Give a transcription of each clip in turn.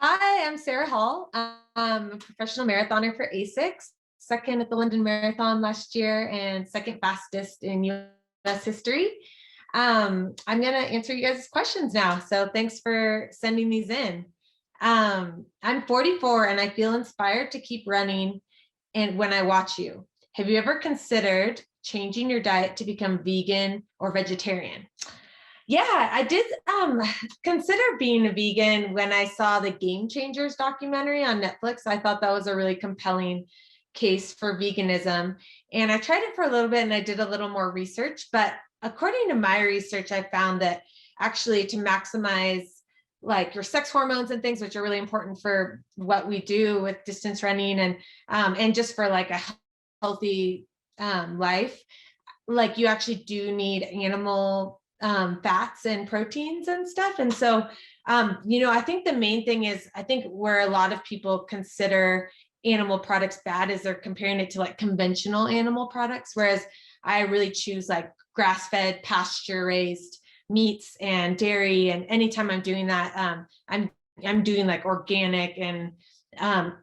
Hi, I'm Sara Hall. I'm a professional marathoner for ASICS, second at the London Marathon last year and second fastest in US history. I'm going to answer you guys' questions now. So thanks for sending these in. I'm 44 and I feel inspired to keep running and when I watch you. Have you ever considered changing your diet to become vegan or vegetarian? Yeah, I did consider being a vegan when I saw the Game Changers documentary on Netflix. I thought that was a really compelling case for veganism. And I tried it for a little bit and I did a little more research. But according to my research, I found that actually to maximize like your sex hormones and things, which are really important for what we do with distance running and just for like a healthy life, like you actually do need animal fats and proteins and stuff. And so, I think the main thing is, I think where a lot of people consider animal products bad is they're comparing it to like conventional animal products, whereas I really choose like grass-fed, pasture-raised meats and dairy. And anytime I'm doing that, I'm doing like organic and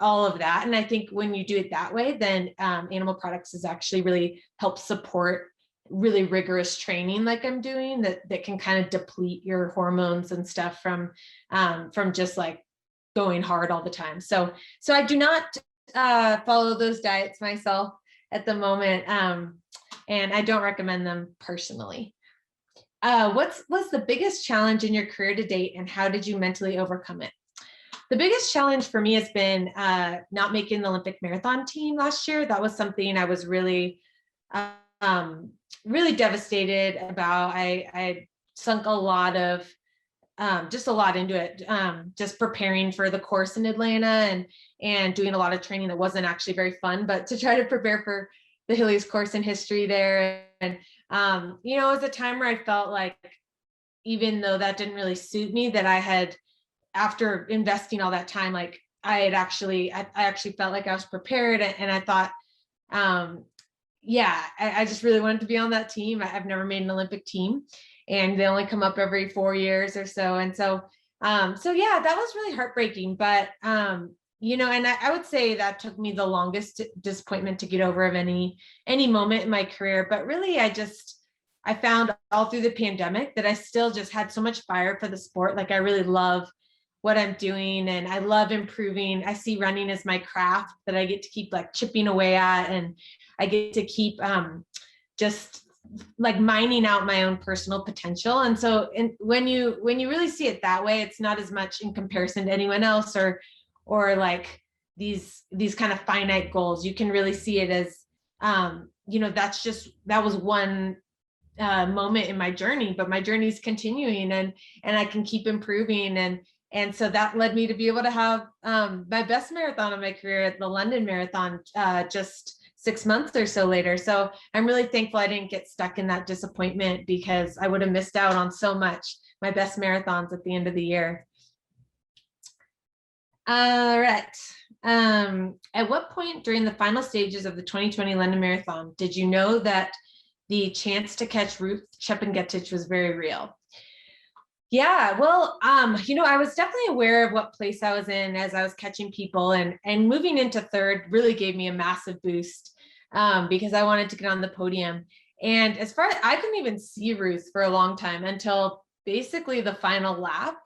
all of that. And I think when you do it that way, then animal products is actually really help support really rigorous training like I'm doing that can kind of deplete your hormones and stuff from just like going hard all the time. So I do not follow those diets myself at the moment, and I don't recommend them personally. What's was the biggest challenge in your career to date, and how did you mentally overcome it? The biggest challenge for me has been not making the Olympic marathon team last year. That was something I was really really devastated about. I sunk a lot of just a lot into it, just preparing for the course in Atlanta and doing a lot of training that wasn't actually very fun, but to try to prepare for the Hillies course in history there. And it was a time where I felt like, even though that didn't really suit me, that I had, after investing all that time, like I actually felt like I was prepared, and I thought, I just really wanted to be on that team. I've never made an Olympic team, and they only come up every 4 years or so. And so yeah, that was really heartbreaking. But and I would say that took me the longest disappointment to get over of any moment in my career. But really, I found all through the pandemic that I still just had so much fire for the sport. Like I really love what I'm doing and I love improving. I see running as my craft that I get to keep like chipping away at, and I get to keep just like mining out my own personal potential. And so when you really see it that way, it's not as much in comparison to anyone else or like these kind of finite goals. You can really see it as that was one moment in my journey, but my journey is continuing, and I can keep improving. And so that led me to be able to have my best marathon of my career at the London Marathon just 6 months or so later. So I'm really thankful I didn't get stuck in that disappointment, because I would have missed out on so much, my best marathons at the end of the year. All right. At what point during the final stages of the 2020 London Marathon did you know that the chance to catch Ruth Chepng'etich was very real? Yeah, well, I was definitely aware of what place I was in as I was catching people, and moving into third really gave me a massive boost, because I wanted to get on the podium. And as far as I couldn't even see Ruth for a long time until basically the final lap.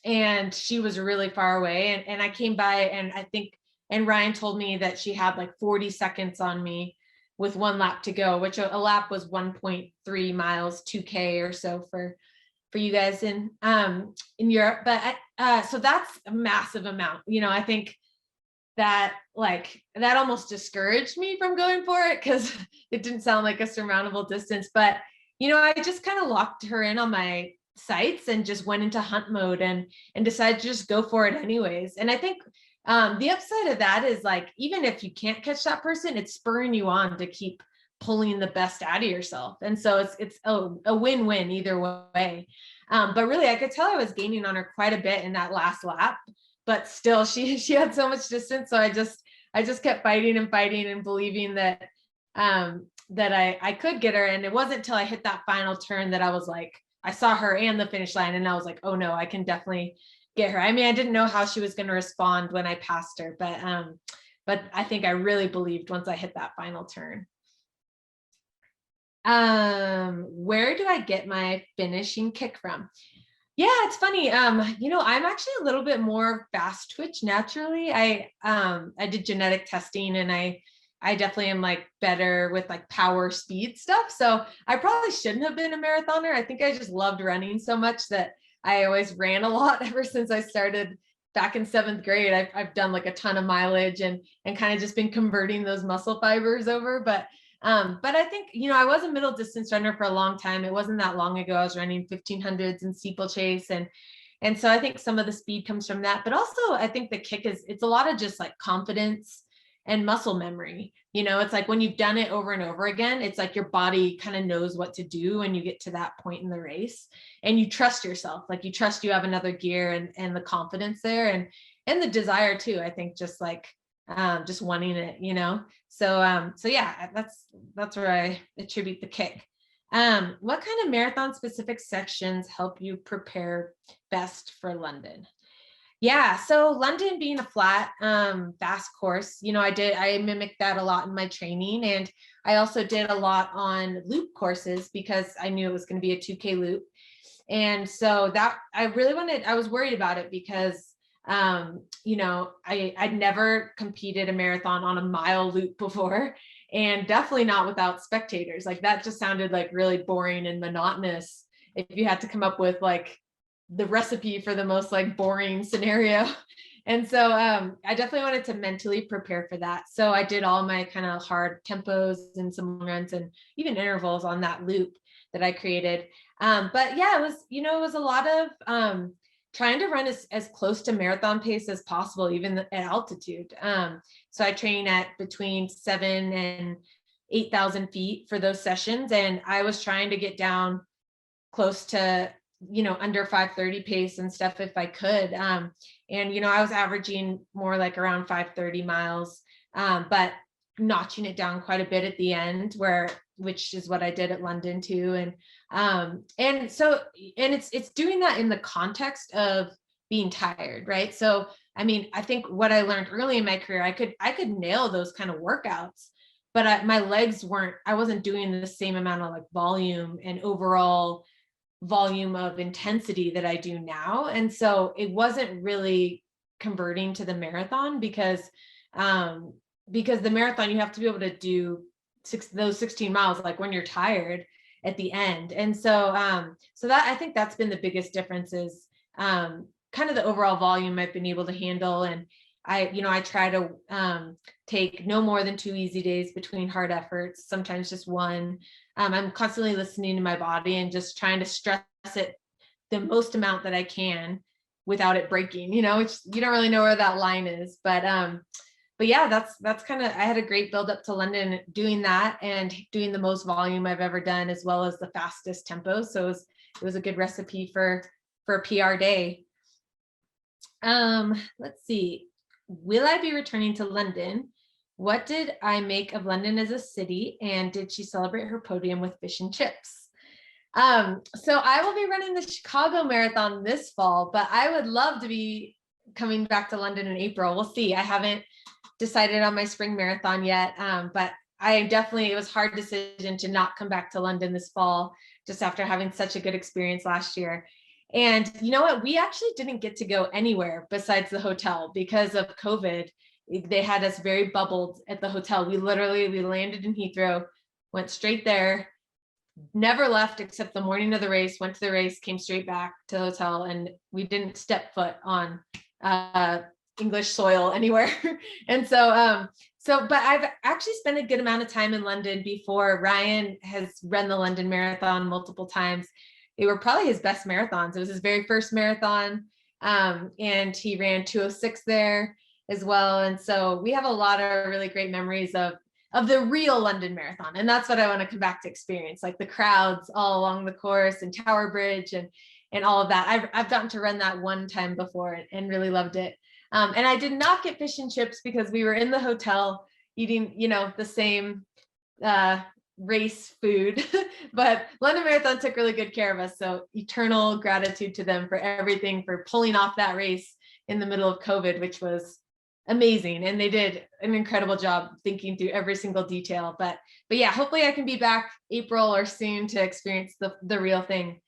And she was really far away, and I came by, and I think, and Ryan told me that she had like 40 seconds on me with one lap to go, which a lap was 1.3 miles, 2K or so for you guys in Europe. But so that's a massive amount. I think that that almost discouraged me from going for it, because it didn't sound like a surmountable distance. But I just kind of locked her in on my sights and just went into hunt mode and decided to just go for it anyways. And I think the upside of that is, like, even if you can't catch that person, it's spurring you on to keep pulling the best out of yourself. And so it's a win-win either way. But really, I could tell I was gaining on her quite a bit in that last lap, but still she had so much distance. So I just kept fighting and fighting and believing that I could get her. And it wasn't until I hit that final turn that I was like, I saw her and the finish line, and I was like, oh no, I can definitely get her. I mean, I didn't know how she was going to respond when I passed her, but I think I really believed once I hit that final turn. Where do I get my finishing kick from? Yeah, it's funny. You know, I'm actually a little bit more fast twitch naturally. I did genetic testing, and I definitely am like better with like power speed stuff. So I probably shouldn't have been a marathoner. I think I just loved running so much that I always ran a lot ever since I started back in 7th grade. I've done like a ton of mileage and kind of just been converting those muscle fibers over. But I think, you know, I was a middle distance runner for a long time. It wasn't that long ago. I was running 1500s and steeplechase. And so I think some of the speed comes from that, but also I think the kick it's a lot of just like confidence and muscle memory. You know, it's like when you've done it over and over again, it's like your body kind of knows what to do when you get to that point in the race, and you trust yourself. Like you trust you have another gear, and the confidence there, and the desire too. I think just like just wanting it, you know. So yeah, that's where I attribute the kick. What kind of marathon specific sections help you prepare best for London? Yeah, so London being a flat, fast course, you know, I mimicked that a lot in my training, and I also did a lot on loop courses because I knew it was going to be a 2K loop. And so that I was worried about it because you know, I'd never competed a marathon on a mile loop before, and definitely not without spectators. Like that just sounded like really boring and monotonous if you had to come up with like the recipe for the most like boring scenario. And so I definitely wanted to mentally prepare for that. So I did all my kind of hard tempos and some runs and even intervals on that loop that I created. But yeah, it was a lot of trying to run as close to marathon pace as possible, even at altitude. So I train at between 7,000 and 8,000 feet for those sessions. And I was trying to get down close to, you know, under 5:30 pace and stuff if I could. And, you know, I was averaging more like around 5:30 miles, but notching it down quite a bit at the end, which is what I did at London too. And so it's doing that in the context of being tired, right? So I mean, I think what I learned early in my career, I could nail those kind of workouts, but my legs I wasn't doing the same amount of like volume and overall volume of intensity that I do now. And so it wasn't really converting to the marathon because the marathon, you have to be able to do those 16 miles, like when you're tired at the end. And so that, I think that's been the biggest difference is kind of the overall volume I've been able to handle. And I try to take no more than 2 easy days between hard efforts, sometimes just one. I'm constantly listening to my body and just trying to stress it the most amount that I can without it breaking, you know, which you don't really know where that line is. But yeah, that's kind of, I had a great build up to London doing that and doing the most volume I've ever done, as well as the fastest tempo. So it was a good recipe for a PR day. Let's see. Will I be returning to London? What did I make of London as a city? And did she celebrate her podium with fish and chips? So I will be running the Chicago Marathon this fall, but I would love to be coming back to London in April. We'll see. I haven't decided on my spring marathon yet, but it was a hard decision to not come back to London this fall, just after having such a good experience last year. And you know what? We actually didn't get to go anywhere besides the hotel because of COVID. They had us very bubbled at the hotel. We landed in Heathrow, went straight there, never left except the morning of the race, went to the race, came straight back to the hotel, and we didn't step foot on English soil anywhere. And but I've actually spent a good amount of time in London before. Ryan has run the London Marathon multiple times. They were probably his best marathons. It was his very first marathon. And he ran 2:06 there as well. And so we have a lot of really great memories of the real London Marathon. And that's what I want to come back to experience, like the crowds all along the course and Tower Bridge and all of that. I've gotten to run that one time before and really loved it. And I did not get fish and chips because we were in the hotel eating, you know, the same race food, but London Marathon took really good care of us. So eternal gratitude to them for everything, for pulling off that race in the middle of COVID, which was amazing. And they did an incredible job thinking through every single detail. But yeah, hopefully I can be back April or soon to experience the real thing.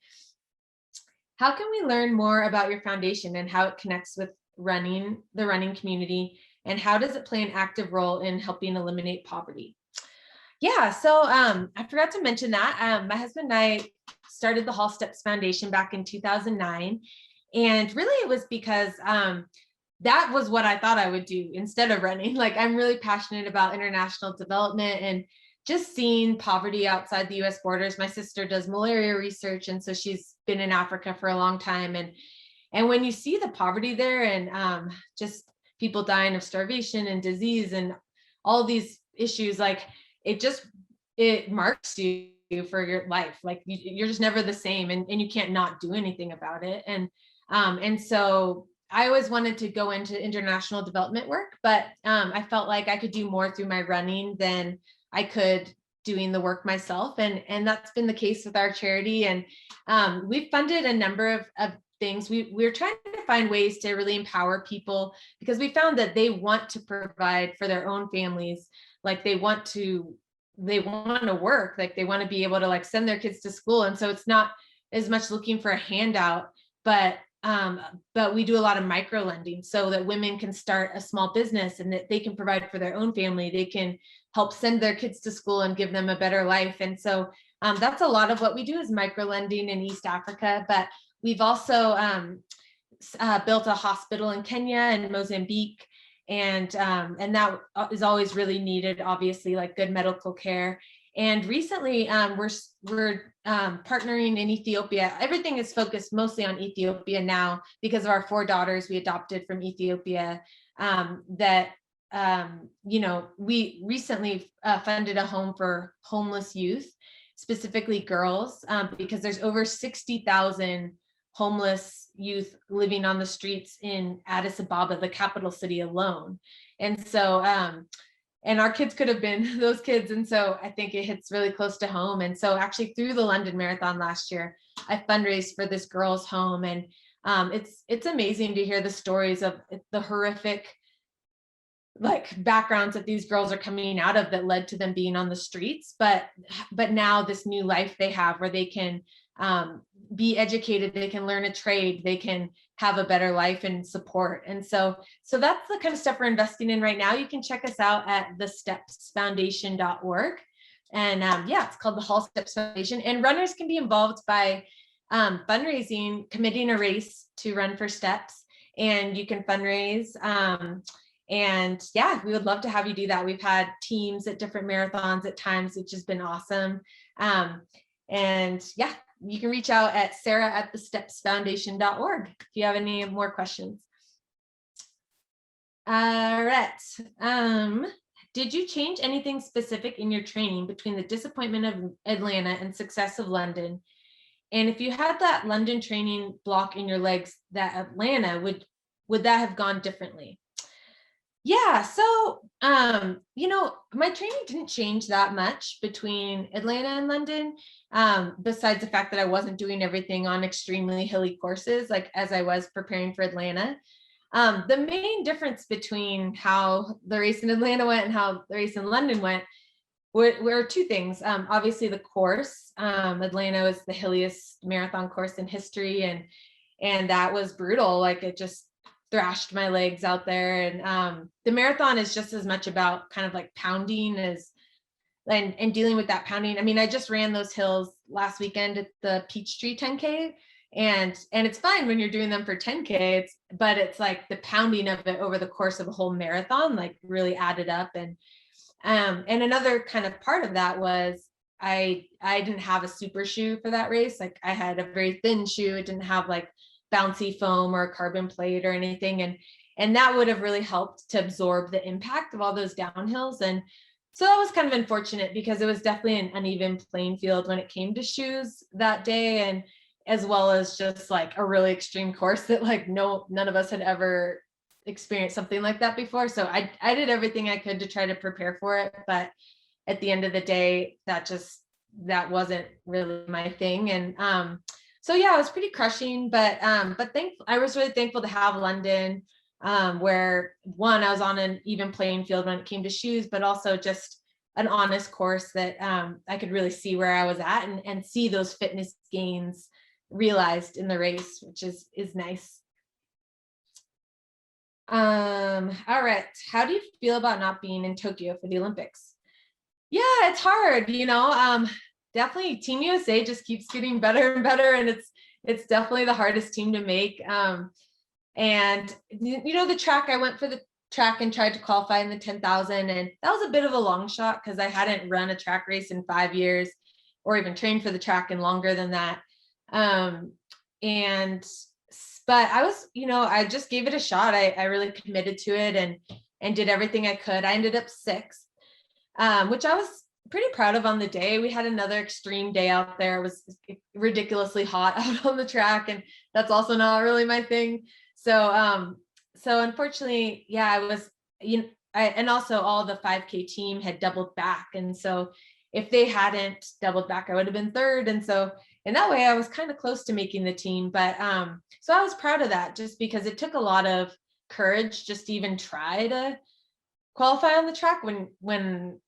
How can we learn more about your foundation and how it connects with the running community? And how does it play an active role in helping eliminate poverty? Yeah, so I forgot to mention that my husband and I started the Hall Steps Foundation back in 2009. And really it was because that was what I thought I would do instead of running. Like, I'm really passionate about international development and just seeing poverty outside the US borders. My sister does malaria research, and so she's been in Africa for a long time. And when you see the poverty there and just people dying of starvation and disease and all these issues, like it marks you for your life. Like you're just never the same, and you can't not do anything about it. And so I always wanted to go into international development work, but I felt like I could do more through my running than I could doing the work myself. And that's been the case with our charity. And we've funded a number of things. We're trying to find ways to really empower people, because we found that they want to provide for their own families. Like they want to work, like they want to be able to like send their kids to school. And so it's not as much looking for a handout, but we do a lot of micro lending so that women can start a small business and that they can provide for their own family. They can help send their kids to school and give them a better life. And so that's a lot of what we do is micro lending in East Africa. But we've also built a hospital in Kenya and Mozambique. And that is always really needed, obviously, like good medical care. And recently we're partnering in Ethiopia. Everything is focused mostly on Ethiopia now because of our 4 daughters we adopted from Ethiopia. We recently funded a home for homeless youth, specifically girls, because there's over 60,000 homeless youth living on the streets in Addis Ababa, the capital city alone. And so and our kids could have been those kids. And so I think it hits really close to home. And so actually through the London Marathon last year, I fundraised for this girls' home. And it's amazing to hear the stories of the horrific like backgrounds that these girls are coming out of that led to them being on the streets. But now this new life they have where they can be educated, they can learn a trade, they can have a better life and support. And so that's the kind of stuff we're investing in right now. You can check us out at thestepsfoundation.org. And it's called the Hall Steps Foundation. And runners can be involved by fundraising, committing a race to run for steps, and you can fundraise. And we would love to have you do that. We've had teams at different marathons at times, which has been awesome. You can reach out at sarah@thestepsfoundation.org if you have any more questions. All right. Did you change anything specific in your training between the disappointment of Atlanta and success of London? And if you had that London training block in your legs, that Atlanta, would that have gone differently? Yeah, so my training didn't change that much between Atlanta and London, besides the fact that I wasn't doing everything on extremely hilly courses like as I was preparing for Atlanta. The main difference between how the race in Atlanta went and how the race in London went were 2 things. Obviously the course. Atlanta was the hilliest marathon course in history, and that was brutal. Like it just thrashed my legs out there. And the marathon is just as much about kind of like pounding and dealing with that pounding. I mean, I just ran those hills last weekend at the Peachtree 10K, and it's fine when you're doing them for 10K, but it's like the pounding of it over the course of a whole marathon, like really added up. And another kind of part of that was I didn't have a super shoe for that race. Like I had a very thin shoe. It didn't have like bouncy foam or carbon plate or anything. And that would have really helped to absorb the impact of all those downhills. And so that was kind of unfortunate because it was definitely an uneven playing field when it came to shoes that day. And as well as just like a really extreme course that like none of us had ever experienced something like that before. So I did everything I could to try to prepare for it. But at the end of the day, that wasn't really my thing. And so yeah, it was pretty crushing, but I was really thankful to have London, where one, I was on an even playing field when it came to shoes, but also just an honest course that I could really see where I was at and see those fitness gains realized in the race, which is nice. All right. How do you feel about not being in Tokyo for the Olympics? Yeah, it's hard, definitely Team USA just keeps getting better and better. And it's definitely the hardest team to make. And the track, I went for the track and tried to qualify in the 10,000. And that was a bit of a long shot because I hadn't run a track race in 5 years or even trained for the track in longer than that. But I was, I just gave it a shot. I really committed to it and did everything I could. I ended up 6th, which I was pretty proud of on the day. We had another extreme day out there. It was ridiculously hot out on the track, and that's also not really my thing. So unfortunately, yeah, I was, and also all the 5K team had doubled back. And so if they hadn't doubled back, I would have been 3rd. And so in that way, I was kind of close to making the team. But so I was proud of that, just because it took a lot of courage just to even try to qualify on the track when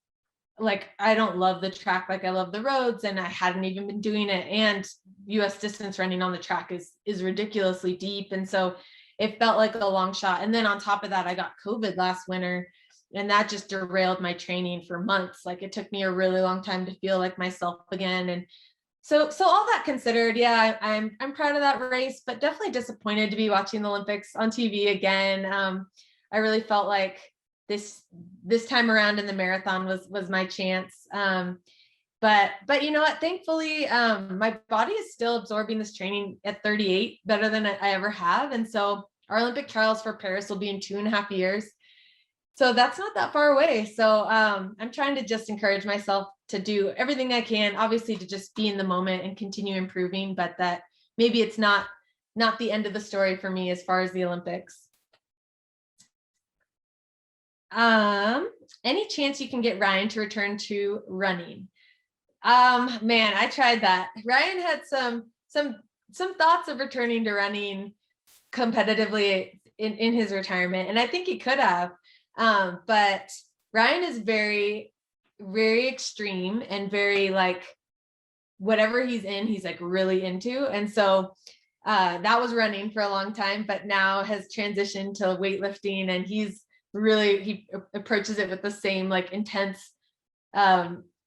like, I don't love the track like I love the roads, and I hadn't even been doing it. And US distance running on the track is ridiculously deep. And so it felt like a long shot. And then on top of that, I got COVID last winter, and that just derailed my training for months. Like, it took me a really long time to feel like myself again. And so all that considered, yeah, I'm proud of that race, but definitely disappointed to be watching the Olympics on TV again. I really felt like this time around in the marathon was my chance. But you know what, thankfully, my body is still absorbing this training at 38 better than I ever have. And so our Olympic trials for Paris will be in 2.5 years. So that's not that far away. So I'm trying to just encourage myself to do everything I can, obviously, to just be in the moment and continue improving, but that maybe it's not the end of the story for me as far as the Olympics. Any chance you can get Ryan to return to running? Man, I tried that. Ryan had some thoughts of returning to running competitively in his retirement, and I think he could have. But Ryan is very, very extreme and very, like, whatever he's in, he's like really into. And so that was running for a long time, but now has transitioned to weightlifting, and he approaches it with the same like intense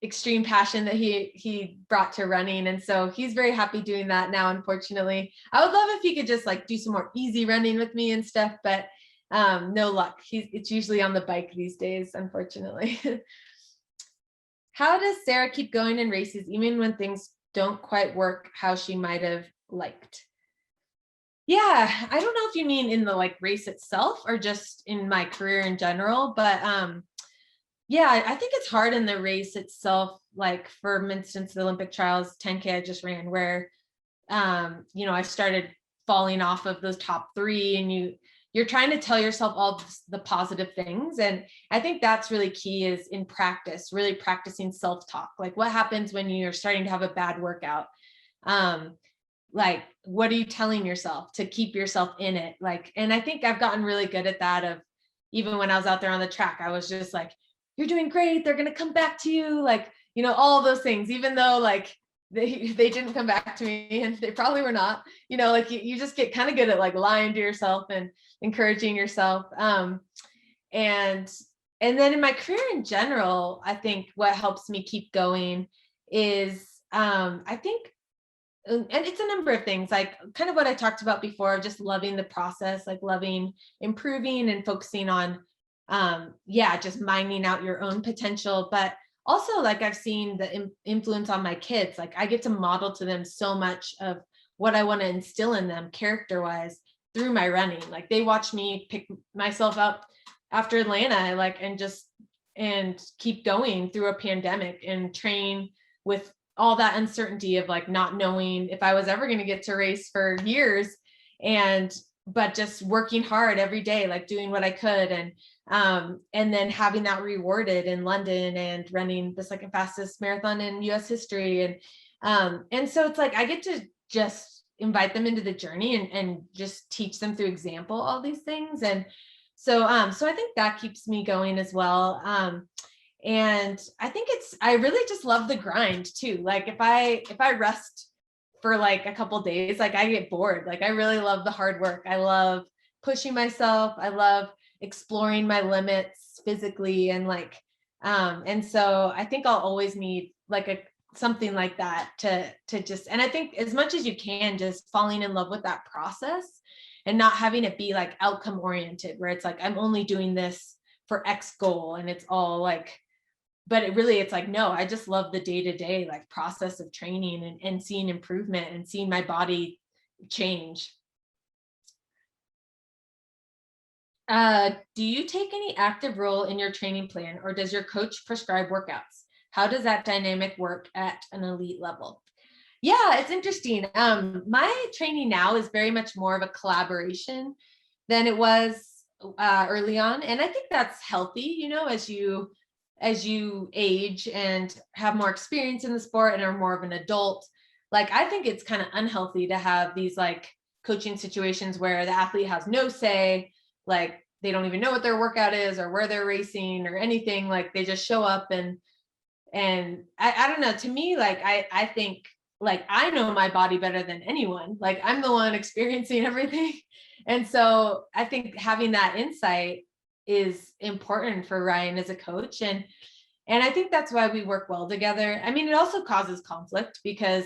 extreme passion that he brought to running. And so he's very happy doing that now. Unfortunately, I would love if he could just like do some more easy running with me and stuff, but no luck. It's usually on the bike these days, unfortunately. How does Sara keep going in races even when things don't quite work how she might have liked? Yeah, I don't know if you mean in the like race itself or just in my career in general, but yeah, I think it's hard in the race itself. Like, for instance, the Olympic trials 10K I just ran, where I started falling off of those top 3, and you're trying to tell yourself all the positive things. And I think that's really key, is in practice, really practicing self-talk. Like, what happens when you're starting to have a bad workout? Like, what are you telling yourself to keep yourself in it? Like, and I think I've gotten really good at that. Of even when I was out there on the track, I was just like, you're doing great. They're going to come back to you. Like, all those things, even though like they didn't come back to me, and they probably were not, like you just get kind of good at like lying to yourself and encouraging yourself. And then in my career in general, I think what helps me keep going is, I think, and it's a number of things, like kind of what I talked about before, just loving the process, like loving improving and focusing on, just mining out your own potential. But also, like, I've seen the influence on my kids. Like, I get to model to them so much of what I want to instill in them character-wise through my running. Like, they watch me pick myself up after Atlanta, like, and keep going through a pandemic and train with all that uncertainty of like not knowing if I was ever going to get to race for years. And but just working hard every day, like doing what I could. And then having that rewarded in London and running the second fastest marathon in US history. And so it's like, I get to just invite them into the journey and just teach them through example, all these things. And so I think that keeps me going as well. And I think I really just love the grind too. Like if I rest for like a couple days, like I get bored. Like I really love the hard work. I love pushing myself. I love exploring my limits physically, and like and so I think I'll always need like something like that to just, and I think as much as you can, just falling in love with that process and not having it be like outcome oriented, where it's like I'm only doing this for X goal and it's all like, but it's like, no, I just love the day-to-day like process of training and seeing improvement and seeing my body change. Do you take any active role in your training plan, or does your coach prescribe workouts? How does that dynamic work at an elite level? Yeah, it's interesting. My training now is very much more of a collaboration than it was early on. And I think that's healthy, you know, as you age and have more experience in the sport and are more of an adult. Like, I think it's kind of unhealthy to have these like coaching situations where the athlete has no say, like they don't even know what their workout is or where they're racing or anything. Like they just show up and I don't know, to me, like I think like I know my body better than anyone. Like I'm the one experiencing everything. And so I think having that insight is important for Ryan as a coach. And I think that's why we work well together. I mean, it also causes conflict because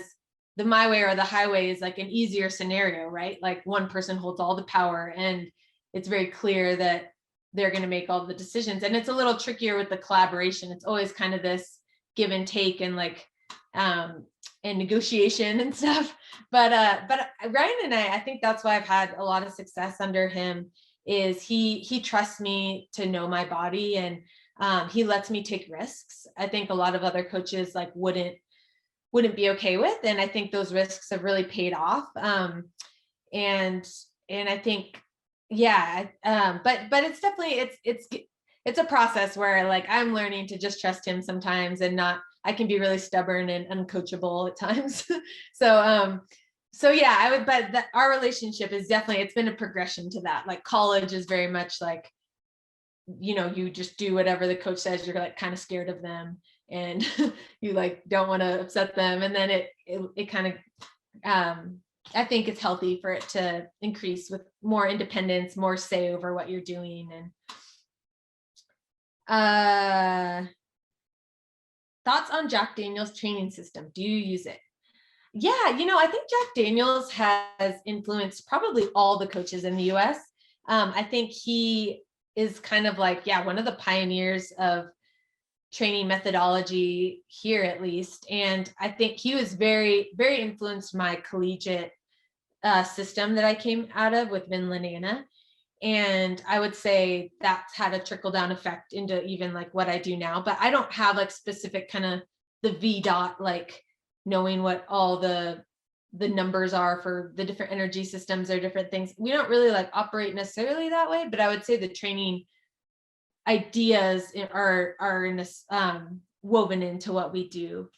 the my way or the highway is like an easier scenario, right? Like one person holds all the power and it's very clear that they're going to make all the decisions. And it's a little trickier with the collaboration. It's always kind of this give and take and like and negotiation and stuff. But Ryan and I think that's why I've had a lot of success under him, is he trusts me to know my body, and he lets me take risks. I think a lot of other coaches like wouldn't be okay with, and I think those risks have really paid off. And I think, yeah, but it's definitely it's a process where like I'm learning to just trust him sometimes, and not, I can be really stubborn and uncoachable at times. So yeah, I would, but our relationship is definitely, it's been a progression to that. Like college is very much like, you know, you just do whatever the coach says. You're like kind of scared of them and you like don't want to upset them. And then it kind of, I think it's healthy for it to increase with more independence, more say over what you're doing. And thoughts on Jack Daniel's training system. Do you use it? Yeah, you know, I think Jack Daniels has influenced probably all the coaches in the US. I think he is kind of like, yeah, one of the pioneers of training methodology here, at least. And I think he was very, very influenced my collegiate system that I came out of with Vin Lanana. And I would say that's had a trickle down effect into even like what I do now. But I don't have like specific kind of the VDOT, like knowing what all the numbers are for the different energy systems or different things. We don't really like operate necessarily that way, but I would say the training ideas are in this woven into what we do.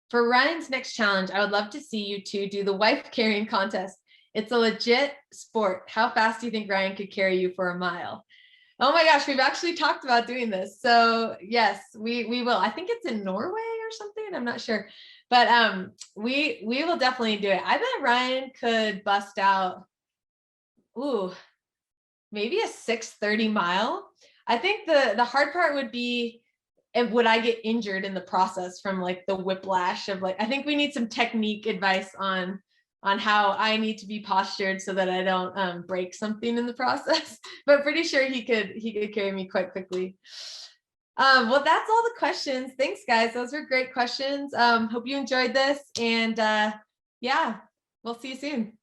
For Ryan's next challenge, I would love to see you two do the wife carrying contest. It's a legit sport. How fast do you think Ryan could carry you for a mile? Oh my gosh, we've actually talked about doing this. So yes, we will. I think it's in Norway or something. I'm not sure. But we will definitely do it. I bet Ryan could bust out, maybe a 6:30 mile. I think the hard part would be, and would I get injured in the process from like the whiplash of like, I think we need some technique advice on how I need to be postured so that I don't break something in the process. But pretty sure he could carry me quite quickly. Well, that's all the questions. Thanks, guys. Those were great questions. Hope you enjoyed this. And yeah, we'll see you soon.